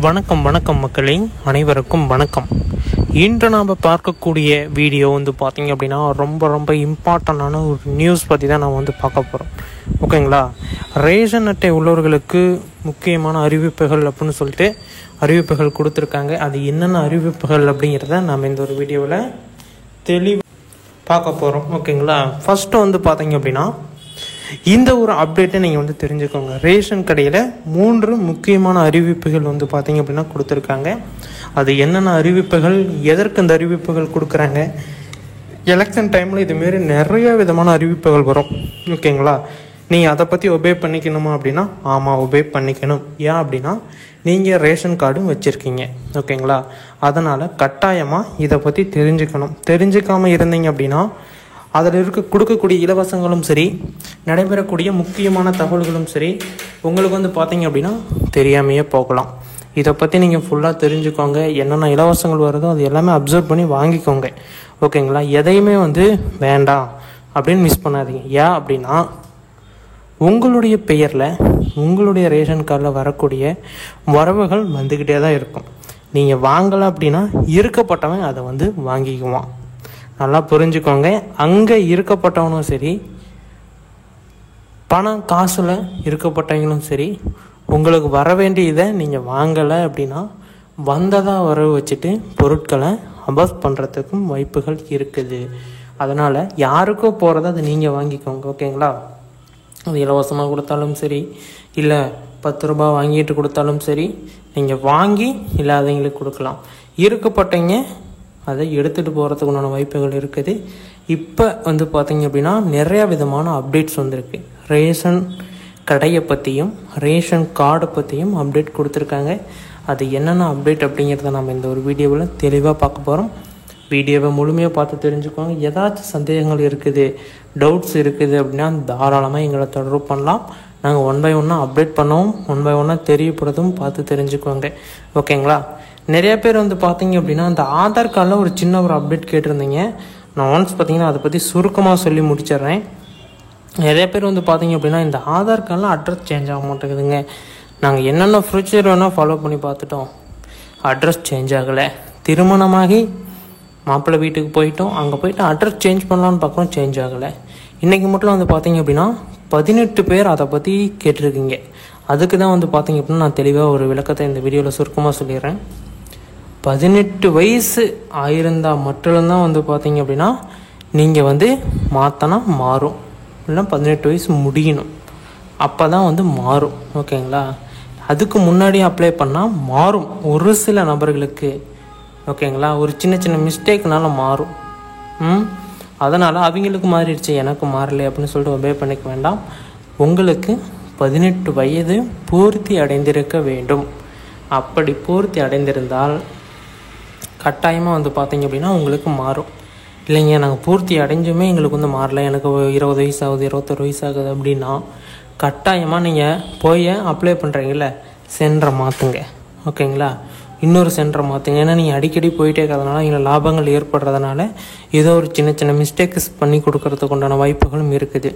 வணக்கம் மக்களே, அனைவருக்கும் வணக்கம். இன்று நாம் பார்க்கக்கூடிய வீடியோ பார்த்தீங்க அப்படின்னா ரொம்ப இம்பார்ட்டண்டான ஒரு நியூஸ் பற்றி தான் நான் பார்க்க போகிறோம். ஓகேங்களா? ரேஷன் அட்டை உள்ளவர்களுக்கு முக்கியமான அறிவிப்புகள் அப்படின்னு சொல்லிட்டு அறிவிப்புகள் கொடுத்துருக்காங்க. அது என்னென்ன அறிவிப்புகள் அப்படிங்கிறத நாம் இந்த ஒரு வீடியோவில் தெளிவாக பார்க்க போகிறோம். ஓகேங்களா? ஃபஸ்ட்டு பார்த்தீங்க அப்படின்னா இந்த ஒரு அப்டேட்டை நீங்கள் தெரிஞ்சுக்கோங்க. ரேஷன் கடையில் 3 முக்கியமான அறிவிப்புகள் பார்த்தீங்க அப்படின்னா கொடுத்துருக்காங்க. அது என்னென்ன அறிவிப்புகள், எதற்கு இந்த அறிவிப்புகள் கொடுக்குறாங்க, எலெக்ஷன் டைமில் இதுமாரி நிறைய விதமான அறிவிப்புகள் வரும். ஓகேங்களா? நீங்கள் அதை பற்றி ஒபே பண்ணிக்கணுமா அப்படின்னா ஆமாம், ஒபே பண்ணிக்கணும். ஏன் அப்படின்னா நீங்கள் ரேஷன் கார்டும் வச்சுருக்கீங்க. ஓகேங்களா? அதனால் கட்டாயமாக இதை பற்றி தெரிஞ்சுக்கணும். தெரிஞ்சுக்காமல் இருந்தீங்க அப்படின்னா அதில் கொடுக்கக்கூடிய இலவசங்களும் சரி, நடைபெறக்கூடிய முக்கியமான தகவல்களும் சரி, உங்களுக்கு பார்த்தீங்க அப்படின்னா தெரியாமையே போகலாம். இதை பற்றி நீங்கள் ஃபுல்லாக தெரிஞ்சுக்கோங்க. என்னென்ன இலவசங்கள் வருதோ அது எல்லாமே அப்சர்வ் பண்ணி வாங்கிக்கோங்க. ஓகேங்களா? எதையுமே வேண்டாம் அப்படின்னு மிஸ் பண்ணாதீங்க. ஏன் அப்படின்னா உங்களுடைய பெயரில் உங்களுடைய ரேஷன் கார்டில் வரக்கூடிய வரவுகள் வந்துக்கிட்டே தான் இருக்கும். நீங்கள் வாங்கலை அப்படின்னா இருக்கப்பட்டவன் அதை வாங்கிக்குவான். நல்லா புரிஞ்சுக்கோங்க. அங்கே இருக்கப்பட்டவனும் சரி, பணம் காசில் இருக்கப்பட்டவங்களும் சரி, உங்களுக்கு வர வேண்டியதை நீங்கள் வாங்கலை அப்படின்னா வந்ததாக வரவு வச்சுட்டு பொருட்களை அபாஸ் பண்ணுறதுக்கும் வாய்ப்புகள் இருக்குது. அதனால் யாருக்கோ போகிறத அதை நீங்கள் வாங்கிக்கோங்க. ஓகேங்களா? அது இலவசமாக கொடுத்தாலும் சரி, இல்லை 10 ரூபா வாங்கிட்டு கொடுத்தாலும் சரி, நீங்கள் வாங்கி இல்லாதவங்களுக்கு கொடுக்கலாம். இருக்கப்பட்டவங்க அதை எடுத்துகிட்டு போகிறதுக்கு உண்டான வாய்ப்புகள் இருக்குது. இப்போ பார்த்தீங்க அப்படின்னா நிறையா விதமான அப்டேட்ஸ் வந்திருக்கு. ரேஷன் கடையை பற்றியும் ரேஷன் கார்டை பற்றியும் அப்டேட் கொடுத்துருக்காங்க. அது என்னென்ன அப்டேட் அப்படிங்கிறத நம்ம இந்த ஒரு வீடியோவில் தெளிவாக பார்க்க போகிறோம். வீடியோவை முழுமையாக பார்த்து தெரிஞ்சுக்கோங்க. ஏதாச்சும் சந்தேகங்கள் இருக்குது, டவுட்ஸ் இருக்குது அப்படின்னா தாராளமாக எங்களை தொடர்பு பண்ணலாம். நாங்கள் 1 by 1 அப்டேட் பண்ணவும் 1 by 1 தெரியப்படுறதும் பார்த்து தெரிஞ்சுக்குவாங்க. ஓகேங்களா? நிறைய பேர் பார்த்தீங்க அப்படின்னா அந்த ஆதார் கார்டில் ஒரு சின்ன ஒரு அப்டேட் கேட்டிருந்தீங்க. நான் ஒன்ஸ் பார்த்தீங்கன்னா அதை பற்றி சுருக்கமாக சொல்லி முடிச்சிடுறேன். நிறைய பேர் பார்த்தீங்க அப்படின்னா இந்த ஆதார் கார்டில் அட்ரஸ் சேஞ்ச் ஆக மாட்டேங்குதுங்க. நாங்கள் என்னென்ன ப்ரொசீஜர் வேணால் ஃபாலோ பண்ணி பார்த்துட்டோம், அட்ரஸ் சேஞ்ச் ஆகலை. திருமணமாகி மாப்பிள்ளை வீட்டுக்கு போயிட்டோம், அங்கே போயிட்டு அட்ரஸ் சேஞ்ச் பண்ணலான்னு பார்க்குறோம், சேஞ்ச் ஆகலை. இன்றைக்கி மட்டும் பார்த்தீங்க அப்படின்னா 18 பேர் அதை பற்றி கேட்டிருக்கீங்க. அதுக்கு தான் பார்த்தீங்க அப்படின்னா நான் தெளிவாக ஒரு விளக்கத்தை இந்த வீடியோவில் சுருக்கமாக சொல்லிடுறேன். 18 வயசு ஆயிருந்தால் மட்டும்தான் பார்த்தீங்க அப்படின்னா நீங்கள் மாற்றினா மாறும். இல்லை 18 வயசு முடியணும், அப்போ தான் மாறும். ஓகேங்களா? அதுக்கு முன்னாடி அப்ளை பண்ணால் மாறும் ஒரு சில நபர்களுக்கு. ஓகேங்களா? ஒரு சின்ன மிஸ்டேக்னால மாறும். அதனால் அவங்களுக்கு மாறிடுச்சு, எனக்கு மாறலை அப்படின்னு சொல்லிட்டு ஒபே பண்ணிக்க வேண்டாம். உங்களுக்கு 18 வயது பூர்த்தி அடைந்திருக்க வேண்டும். அப்படி பூர்த்தி அடைந்திருந்தால் கட்டாயமாக பார்த்தீங்க அப்படின்னா உங்களுக்கு மாறும். இல்லைங்க நாங்கள் பூர்த்தி அடைஞ்சுமே எங்களுக்கு மாறலை, எனக்கு 20 வயசு ஆகுது, 21 வயசு ஆகுது அப்படின்னா கட்டாயமாக நீங்கள் போய் அப்ளை பண்ணுறீங்கள, சென்டரை மாற்றுங்க. ஓகேங்களா? இன்னொரு சென்டரை மாற்றுங்க. ஏன்னா நீங்கள் அடிக்கடி போயிட்டே இருக்கிறதுனால இங்கே லாபங்கள் ஏற்படுறதுனால ஏதோ ஒரு சின்ன மிஸ்டேக்ஸ் பண்ணி கொடுக்கறதுக்கு உண்டான வாய்ப்புகளும் இருக்குது.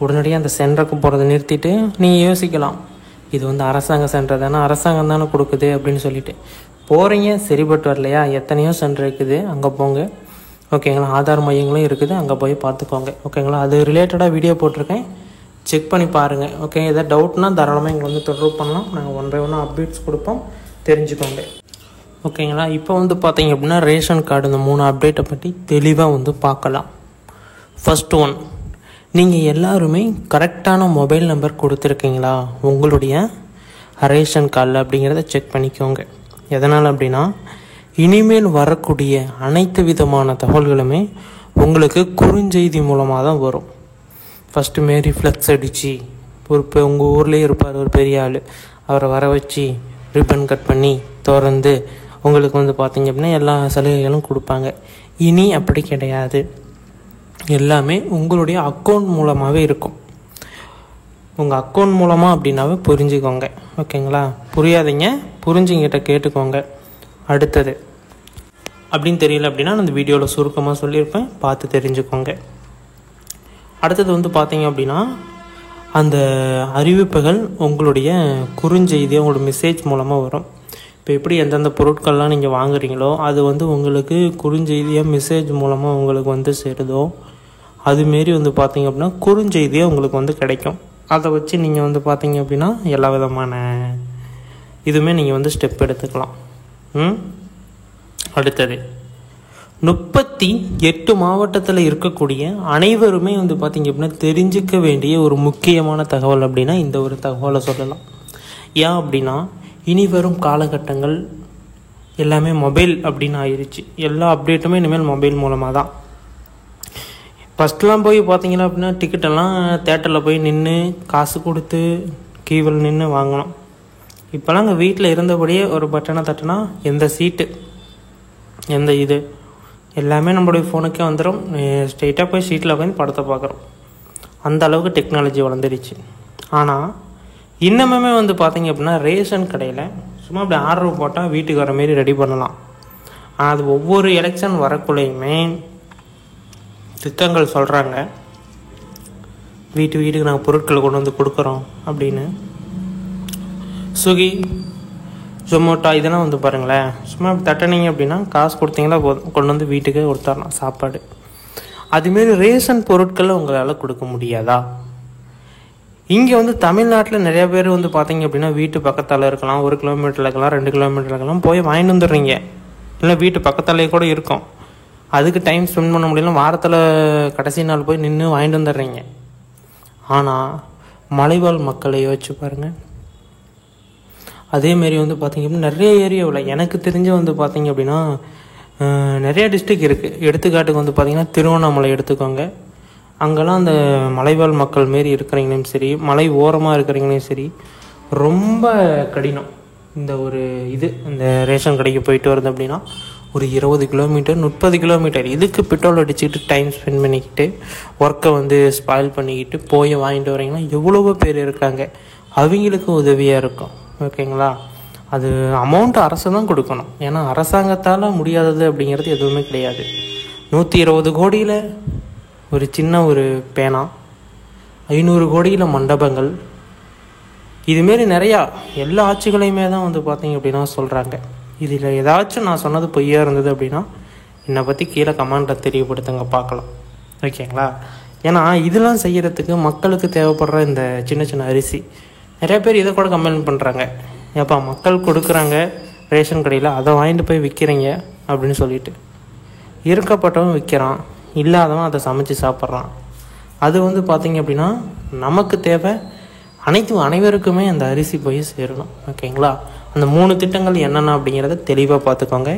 உடனடியாக அந்த சென்டருக்கு போகிறத நிறுத்திட்டு நீங்கள் யோசிக்கலாம், இது அரசாங்க சென்டர் தானே, அரசாங்கம் தானே கொடுக்குது அப்படின்னு சொல்லிட்டு போகிறீங்க. சரிபட்டு வரலையா? எத்தனையோ சென்டர் இருக்குது, அங்கே போங்க. ஓகேங்களா? ஆதார் மையங்களும் இருக்குது, அங்கே போய் பார்த்துக்கோங்க. ஓகேங்களா? அது ரிலேட்டடாக வீடியோ போட்டிருக்கேன், செக் பண்ணி பாருங்கள். ஓகே? எதாவது டவுட்னா தாராளமாக எங்களை தொடர்பு பண்ணலாம். நாங்கள் 1 by 1 அப்டேட்ஸ் கொடுப்போம், தெரிஞ்சுக்கோங்க. ஓகேங்களா? இப்போ பார்த்தீங்க அப்படின்னா ரேஷன் கார்டு இந்த 3 அப்டேட்டை பற்றி தெளிவாக பார்க்கலாம். ஃபர்ஸ்ட் ஒன், நீங்கள் எல்லாருமே கரெக்டான மொபைல் நம்பர் கொடுத்துருக்கீங்களா உங்களுடைய ரேஷன் கார்டில் அப்படிங்கிறத செக் பண்ணிக்கோங்க. எதனால் அப்படின்னா இனிமேல் வரக்கூடிய அனைத்து விதமான தகவல்களுமே உங்களுக்கு குறுஞ்செய்தி மூலமாக தான் வரும். ஃபஸ்ட்டு மாரி ஃப்ளெக்ஸ் அடித்து உங்கள் ஊர்லேயே இருப்பார் ஒரு பெரிய ஆள், அவரை வர வச்சு ரிப்பன் கட் பண்ணி திறந்து உங்களுக்கு பார்த்தீங்க அப்படின்னா எல்லா சலுகைகளும் கொடுப்பாங்க. இனி அப்படி கிடையாது. எல்லாமே உங்களுடைய அக்கௌண்ட் மூலமாகவே இருக்கும். உங்கள் அக்கௌண்ட் மூலமாக அப்படின்னாவே புரிஞ்சுக்கோங்க. ஓகேங்களா? புரியாதீங்க, புரிஞ்சுங்கிட்ட கேட்டுக்கோங்க. அடுத்தது அப்படின்னு தெரியல அப்படின்னா அந்த வீடியோவில் சுருக்கமாக சொல்லியிருப்பேன், பார்த்து தெரிஞ்சுக்கோங்க. அடுத்தது பார்த்தீங்க அப்படின்னா அந்த அறிவிப்புகள் உங்களுடைய குறுஞ்செய்தி உங்களோட மெசேஜ் மூலமாக வரும். இப்போ எப்படி எந்தெந்த பொருட்கள்லாம் நீங்கள் வாங்குறீங்களோ அது வந்து உங்களுக்கு குறுஞ்செய்தியாக மெசேஜ் மூலமாக உங்களுக்கு வந்து சேருதோ அதுமாரி வந்து பார்த்திங்க அப்படின்னா குறுஞ்செய்தியாக உங்களுக்கு வந்து கிடைக்கும். அதை வச்சு நீங்கள் வந்து பார்த்திங்க அப்படின்னா எல்லா விதமான இதுவுமே நீங்கள் வந்து ஸ்டெப் எடுத்துக்கலாம். அடுத்தது 38 மாவட்டத்தில் இருக்கக்கூடிய அனைவருமே வந்து பார்த்திங்க அப்படின்னா தெரிஞ்சிக்க வேண்டிய ஒரு முக்கியமான தகவல் அப்படின்னா இந்த ஒரு தகவலை சொல்லலாம். ஏன் அப்படின்னா இனி வரும் காலகட்டங்கள் எல்லாமே மொபைல் அப்படின்னு ஆயிடுச்சு. எல்லா அப்டேட்டுமே இனிமேல் மொபைல் மூலமாக தான். ஃபஸ்ட்லாம் போய் பார்த்தீங்கன்னா அப்படின்னா டிக்கெட்டெல்லாம் தேட்டரில் போய் நின்று காசு கொடுத்து கீவில் நின்று வாங்கணும். இப்போலாம் அங்கே வீட்டில் இருந்தபடியே ஒரு பட்டனை தட்டினா எந்த சீட்டு எந்த இது எல்லாமே நம்மளுடைய ஃபோனுக்கே வந்துடும். ஸ்ட்ரெயிட்டாக போய் சீட்டில் உட்காந்து படத்தை பார்க்குறோம். அந்த அளவுக்கு டெக்னாலஜி வளர்ந்துடுச்சு. ஆனால் இன்னமுமே வந்து பார்த்திங்க அப்படின்னா ரேஷன் கடையில் சும்மா அப்படி ஆர்டர் போட்டால் வீட்டுக்கு வர மாரி ரெடி பண்ணலாம். ஆனால் அது ஒவ்வொரு எலெக்ஷன் வரக்குள்ளேயுமே திட்டங்கள் சொல்கிறாங்க, வீட்டுக்கு நாங்கள் பொருட்களை கொண்டு வந்து கொடுக்குறோம் அப்படின்னு. ஸ்விக்கி ஜொமேட்டோ இதெல்லாம் வந்து பாருங்களேன், சும்மா தட்டினீங்க அப்படின்னா காசு கொடுத்தீங்களா போதும், கொண்டு வந்து வீட்டுக்கு கொடுத்துடலாம் சாப்பாடு. அதுமாரி ரேஷன் பொருட்களை உங்களால் கொடுக்க முடியாதா? இங்கே வந்து தமிழ்நாட்டில் நிறைய பேர் வந்து பார்த்தீங்க அப்படின்னா வீட்டு பக்கத்தால் இருக்கலாம், 1 கிலோமீட்டரில் இருக்கலாம், 2 கிலோமீட்டரில் இருக்கலாம், போய் வாங்கிட்டு வந்துடுறீங்க. இல்லை வீட்டு பக்கத்தாலே கூட இருக்கும், அதுக்கு டைம் ஸ்பெண்ட் பண்ண முடியல, வாரத்தில் கடைசி நாள் போய் நின்று வாங்கிட்டு வந்துடுறீங்க. ஆனால் மலைவாழ் மக்களை யோசிச்சு பாருங்கள். அதேமாரி வந்து பார்த்திங்க அப்படின்னா நிறைய ஏரியாவில் எனக்கு தெரிஞ்ச வந்து பார்த்திங்க அப்படின்னா நிறைய டிஸ்ட்ரிக் இருக்குது. எடுத்துக்காட்டுக்கு வந்து பார்த்திங்கன்னா திருவண்ணாமலை எடுத்துக்கோங்க. அங்கெல்லாம் அந்த மலைவாழ் மக்கள் மாரி இருக்கிறீங்களையும் சரி, மலை ஓரமாக இருக்கிறீங்களையும் சரி, ரொம்ப கடினம் இந்த ஒரு இந்த ரேஷன் கடைக்கு போயிட்டு வருது அப்படின்னா ஒரு 20 கிலோமீட்டர் 30 கிலோமீட்டர் இதுக்கு பெட்ரோல் அடிச்சுக்கிட்டு டைம் ஸ்பெண்ட் பண்ணிக்கிட்டு ஒர்க்கை வந்து ஸ்பாயில் பண்ணிக்கிட்டு போய் வாங்கிட்டு வரீங்கன்னா எவ்வளவோ பேர் இருக்காங்க. அவங்களுக்கு உதவியாக இருக்கும். ஓகேங்களா? அது அமௌண்ட் அரசு தான் கொடுக்கணும். ஏன்னா அரசாங்கத்தால் முடியாதது அப்படிங்கிறது எதுவுமே கிடையாது. 120 கோடியில் ஒரு சின்ன ஒரு பேனா, 500 கோடியில் மண்டபங்கள், இதுமாரி நிறையா எல்லா ஆட்சிகளையுமே தான் வந்து பார்த்திங்க அப்படின்னா சொல்கிறாங்க. இதில் ஏதாச்சும் நான் சொன்னது பொய்யா இருந்தது அப்படின்னா என்னை பற்றி கீழே கமெண்ட்டில் தெரியப்படுத்துங்க, பார்க்கலாம். ஓகேங்களா? ஏன்னா இதெல்லாம் செய்கிறதுக்கு மக்களுக்கு தேவைப்படுற இந்த சின்ன சின்ன அரிசி, நிறைய பேர் இதை கூட கம்ப்ளைண்ட் பண்ணுறாங்க. ஏப்பா மக்கள் கொடுக்குறாங்க ரேஷன் கடையில், அதை வாங்கிட்டு போய் விற்கிறீங்க அப்படின்னு சொல்லிட்டு. இருக்கப்பட்டவன் விற்கிறான், இல்லாதவன் அதை சமைச்சு சாப்பிட்றான். அது வந்து பார்த்திங்க அப்படின்னா நமக்கு தேவை அனைவருக்குமே அந்த அரிசி போய் சேரணும். ஓகேங்களா? அந்த 3 திட்டங்கள் என்னென்ன அப்படிங்கிறத தெளிவாக பார்த்துக்கோங்க.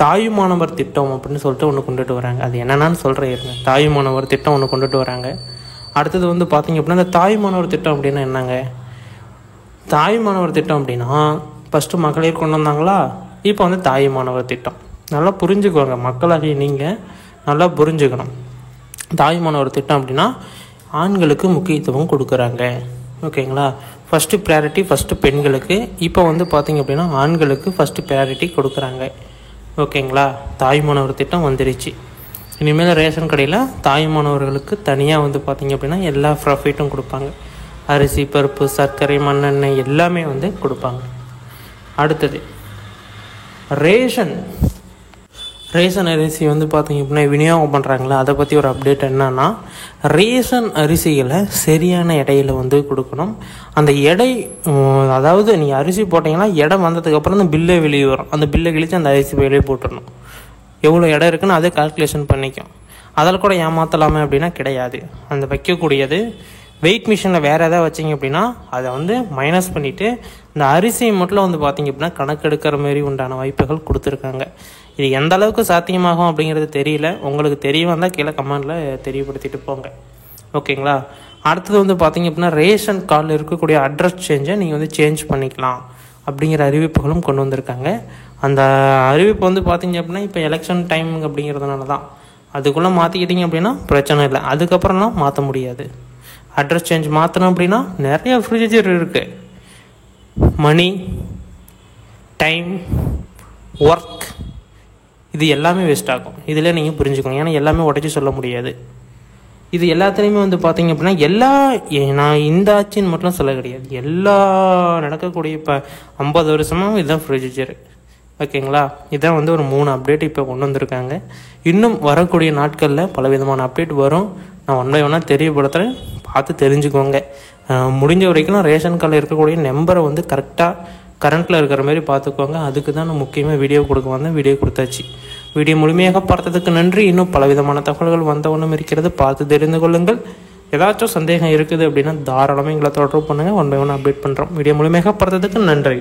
தாயுமானவர் திட்டம் அப்படின்னு சொல்லிட்டு ஒன்று கொண்டுட்டு வராங்க. அது என்னென்னு சொல்கிறேன் இருங்க. தாயுமானவர் திட்டம் ஒன்று கொண்டுட்டு வராங்க. அடுத்தது வந்து பார்த்திங்க அப்படின்னா இந்த தாயுமானவர் திட்டம் அப்படின்னா என்னங்க? தாயுமானவர் திட்டம் அப்படின்னா ஃபஸ்ட்டு மகளிர் கொண்டு வந்தாங்களா, இப்போ வந்து தாயுமானவர் திட்டம். நல்லா புரிஞ்சுக்குவாங்க, மக்களாகிய நீங்கள் நல்லா புரிஞ்சுக்கணும். தாயுமானவர் திட்டம் அப்படின்னா ஆண்களுக்கு முக்கியத்துவம் கொடுக்குறாங்க. ஓகேங்களா? ஃபஸ்ட்டு ப்ரையாரிட்டி ஃபஸ்ட்டு பெண்களுக்கு. இப்போ வந்து பார்த்திங்க அப்படின்னா ஆண்களுக்கு ஃபஸ்ட்டு ப்ரையாரிட்டி கொடுக்குறாங்க. ஓகேங்களா? தாயுமானவர் திட்டம் வந்துருச்சு. இனிமேல் ரேஷன் கடையில் தாயுமானவர்களுக்கு தனியாக வந்து பார்த்திங்க அப்படின்னா எல்லா ப்ராஃபிட்டும் கொடுப்பாங்க. அரிசி, பருப்பு, சர்க்கரை, மண்ணெண்ணெய் எல்லாமே வந்து கொடுப்பாங்க. அடுத்தது ரேஷன் அரிசி வந்து பார்த்திங்க அப்படின்னா விநியோகம் பண்ணுறாங்களா, அதை பற்றி ஒரு அப்டேட் என்னன்னா, ரேஷன் அரிசிகளை சரியான எடையில் வந்து கொடுக்கணும். அந்த எடை, அதாவது நீங்கள் அரிசி போட்டிங்கன்னா எடை வந்ததுக்கப்புறம் அந்த பில்லே வெளியே வரும். அந்த பில்லை கிழித்து அந்த அரிசி வெளியே போட்டுடணும். எவ்வளோ இடம் இருக்குன்னு அதை கால்குலேஷன் பண்ணிக்கும். அதில் கூட ஏமாற்றலாமே அப்படின்னா கிடையாது. அந்த வைக்கக்கூடியது வெயிட் மிஷினில் வேறு எதாவது வச்சிங்க அப்படின்னா அதை வந்து மைனஸ் பண்ணிவிட்டு இந்த அரிசியை மட்டும் வந்து பார்த்திங்க அப்படின்னா கணக்கெடுக்கிற மாரி உண்டான வாய்ப்புகள் கொடுத்துருக்காங்க. இது எந்த அளவுக்கு சாத்தியமாகும் அப்படிங்கிறது தெரியல. உங்களுக்கு தெரிய வந்தால் கீழே கமெண்டில் தெரியப்படுத்திட்டு போங்க. ஓகேங்களா? அடுத்தது வந்து பார்த்திங்க அப்படின்னா ரேஷன் கார்டில் இருக்கக்கூடிய அட்ரஸ் சேஞ்சை நீங்கள் வந்து சேஞ்ச் பண்ணிக்கலாம் அப்படிங்கிற அறிவிப்புகளும் கொண்டு வந்திருக்காங்க. அந்த அறிவிப்பு வந்து பார்த்திங்க அப்படின்னா இப்போ எலெக்ஷன் டைம் அப்படிங்கிறதுனால தான். அதுக்குள்ளே மாற்றிக்கிட்டிங்க அப்படின்னா பிரச்சனை இல்லை, அதுக்கப்புறம்லாம் மாற்ற முடியாது. அட்ரஸ் சேஞ்ச் மாற்றணும் அப்படின்னா நிறைய ப்ரொசீஜர் இருக்குது. மணி, டைம், ஒர்க், இது எல்லாமே வேஸ்ட் ஆகும். இதில் நீங்கள் புரிஞ்சுக்கணும். ஏன்னா எல்லாமே உடச்சி சொல்ல முடியாது. இது எல்லாத்துலேயுமே வந்து பார்த்தீங்க அப்படின்னா நான் இந்த ஆட்சின்னு மட்டும் சொல்ல கிடையாது, எல்லா நடக்கக்கூடிய இப்போ 50 வருஷமாக இதுதான் ப்ரொசீஜர். ஓகேங்களா, இதான் வந்து ஒரு 3 அப்டேட் இப்போ கொண்டு வந்திருக்காங்க. இன்னும் வரக்கூடிய நாட்களில் பலவிதமான அப்டேட் வரும். நான் ஒன் பை ஒன்னாக தெரியப்படுத்துகிறேன், பார்த்து தெரிஞ்சுக்கோங்க. முடிஞ்ச வரைக்கும் ரேஷன் கார்டில் இருக்கக்கூடிய நம்பரை வந்து கரெக்டாக கரண்ட்டில் இருக்கிற மாதிரி பார்த்துக்கோங்க. அதுக்கு தான் நான் முக்கியமாக வீடியோ கொடுக்க வந்தேன். வீடியோ கொடுத்தாச்சு. வீடியோ முழுமையாக பார்த்ததுக்கு நன்றி. இன்னும் பலவிதமான தகவல்கள் வந்த ஒன்றும் இருக்கிறது, பார்த்து தெரிந்து கொள்ளுங்கள். ஏதாச்சும் சந்தேகம் இருக்குது அப்படின்னா தாராளமாக எங்களை தொடர்பு பண்ணுங்கள். ஒன் பை ஒன் அப்டேட் பண்ணுறோம். வீடியோ முழுமையாக பார்த்ததுக்கு நன்றி.